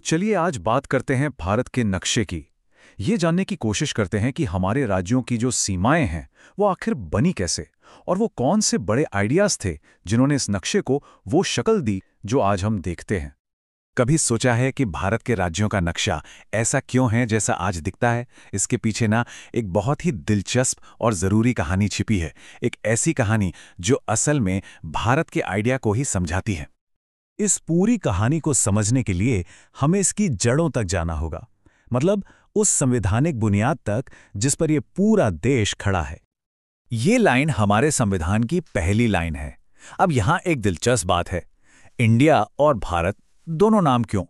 चलिए आज बात करते हैं भारत के नक्शे की। ये जानने की कोशिश करते हैं कि हमारे राज्यों की जो सीमाएं हैं वो आखिर बनी कैसे, और वो कौन से बड़े आइडियाज थे जिन्होंने इस नक्शे को वो शक्ल दी जो आज हम देखते हैं। कभी सोचा है कि भारत के राज्यों का नक्शा ऐसा क्यों है जैसा आज दिखता है? इसके पीछे ना एक बहुत ही दिलचस्प और ज़रूरी कहानी छिपी है। एक ऐसी कहानी जो असल में भारत के आइडिया को ही समझाती है। इस पूरी कहानी को समझने के लिए हमें इसकी जड़ों तक जाना होगा, मतलब उस संवैधानिक बुनियाद तक जिस पर यह पूरा देश खड़ा है। ये लाइन हमारे संविधान की पहली लाइन है। अब यहाँ एक दिलचस्प बात है, इंडिया और भारत दोनों नाम क्यों?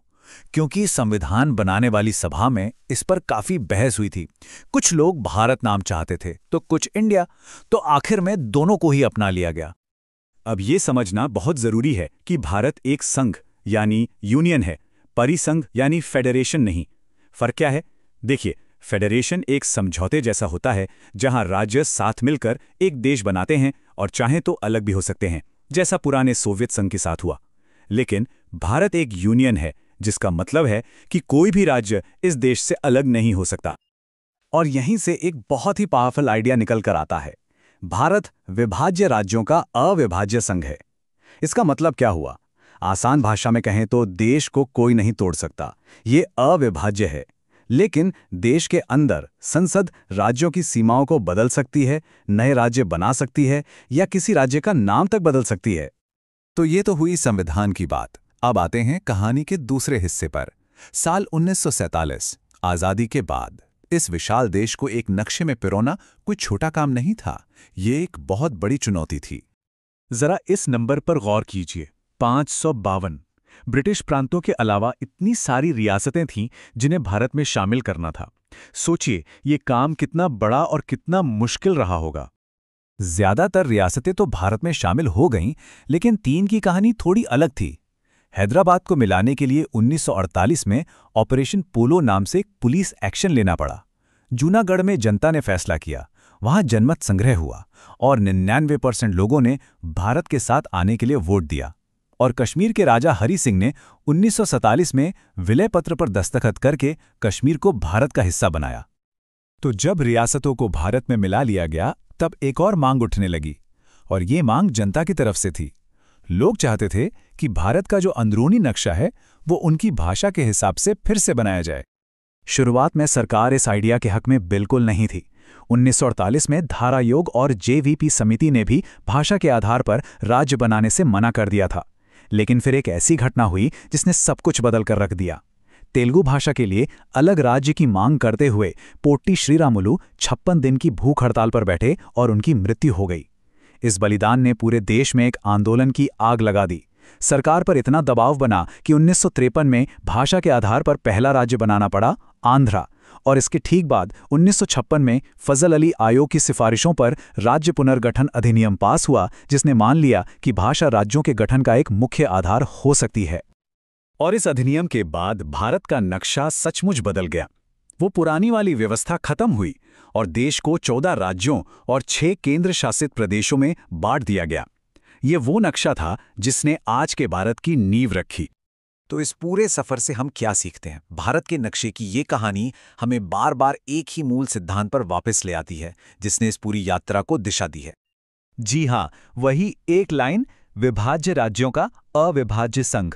क्योंकि संविधान बनाने वाली सभा में इस पर काफी बहस हुई थी। कुछ लोग भारत नाम चाहते थे तो कुछ इंडिया, तो आखिर में दोनों को ही अपना लिया गया। अब ये समझना बहुत जरूरी है कि भारत एक संघ यानी यूनियन है, परिसंघ यानी फेडरेशन नहीं। फर्क क्या है? देखिए, फेडरेशन एक समझौते जैसा होता है जहां राज्य साथ मिलकर एक देश बनाते हैं और चाहें तो अलग भी हो सकते हैं, जैसा पुराने सोवियत संघ के साथ हुआ। लेकिन भारत एक यूनियन है, जिसका मतलब है कि कोई भी राज्य इस देश से अलग नहीं हो सकता। और यहीं से एक बहुत ही पावरफुल आइडिया निकल कर आता है। भारत विभाज्य राज्यों का अविभाज्य संघ है। इसका मतलब क्या हुआ? आसान भाषा में कहें तो देश को कोई नहीं तोड़ सकता, ये अविभाज्य है। लेकिन देश के अंदर संसद राज्यों की सीमाओं को बदल सकती है, नए राज्य बना सकती है या किसी राज्य का नाम तक बदल सकती है। तो ये तो हुई संविधान की बात। अब आते हैं कहानी के दूसरे हिस्से पर। साल 1947, आजादी के बाद इस विशाल देश को एक नक्शे में पिरोना कोई छोटा काम नहीं था। ये एक बहुत बड़ी चुनौती थी। जरा इस नंबर पर गौर कीजिए, 552। ब्रिटिश प्रांतों के अलावा इतनी सारी रियासतें थीं जिन्हें भारत में शामिल करना था। सोचिए, ये काम कितना बड़ा और कितना मुश्किल रहा होगा। ज्यादातर रियासतें तो भारत में शामिल हो गईं, लेकिन तीन की कहानी थोड़ी अलग थी। हैदराबाद को मिलाने के लिए 1948 में ऑपरेशन पोलो नाम से एक पुलिस एक्शन लेना पड़ा। जूनागढ़ में जनता ने फैसला किया, वहां जनमत संग्रह हुआ और 99% लोगों ने भारत के साथ आने के लिए वोट दिया। और कश्मीर के राजा हरि सिंह ने 1947 में विलय पत्र पर दस्तखत करके कश्मीर को भारत का हिस्सा बनाया। तो जब रियासतों को भारत में मिला लिया गया, तब एक और मांग उठने लगी, और ये मांग जनता की तरफ से थी। लोग चाहते थे कि भारत का जो अंदरूनी नक्शा है वो उनकी भाषा के हिसाब से फिर से बनाया जाए। शुरुआत में सरकार इस आइडिया के हक में बिल्कुल नहीं थी। 1948 में धारा आयोग और जेवीपी समिति ने भी भाषा के आधार पर राज्य बनाने से मना कर दिया था। लेकिन फिर एक ऐसी घटना हुई जिसने सब कुछ बदल कर रख दिया। तेलुगु भाषा के लिए अलग राज्य की मांग करते हुए पोट्टी श्रीरामुलु 56 दिन की भूख हड़ताल पर बैठे और उनकी मृत्यु हो गई। इस बलिदान ने पूरे देश में एक आंदोलन की आग लगा दी। सरकार पर इतना दबाव बना कि 1953 में भाषा के आधार पर पहला राज्य बनाना पड़ा, आंध्रा। और इसके ठीक बाद 1956 में फजल अली आयोग की सिफारिशों पर राज्य पुनर्गठन अधिनियम पास हुआ, जिसने मान लिया कि भाषा राज्यों के गठन का एक मुख्य आधार हो सकती है। और इस अधिनियम के बाद भारत का नक्शा सचमुच बदल गया। वो पुरानी वाली व्यवस्था खत्म हुई और देश को 14 राज्यों और 6 केंद्र शासित प्रदेशों में बांट दिया गया। ये वो नक्शा था जिसने आज के भारत की नींव रखी। तो इस पूरे सफर से हम क्या सीखते हैं? भारत के नक्शे की ये कहानी हमें बार बार एक ही मूल सिद्धांत पर वापस ले आती है, जिसने इस पूरी यात्रा को दिशा दी है। जी हाँ, वही एक लाइन, विभाज्य राज्यों का अविभाज्य संघ।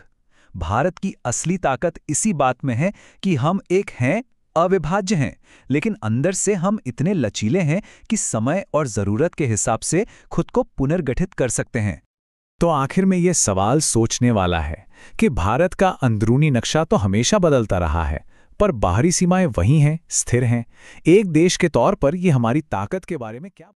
भारत की असली ताकत इसी बात में है कि हम एक हैं, अविभाज्य हैं, लेकिन अंदर से हम इतने लचीले हैं कि समय और जरूरत के हिसाब से खुद को पुनर्गठित कर सकते हैं। तो आखिर में यह सवाल सोचने वाला है कि भारत का अंदरूनी नक्शा तो हमेशा बदलता रहा है, पर बाहरी सीमाएं वही हैं, स्थिर हैं। एक देश के तौर पर यह हमारी ताकत के बारे में क्या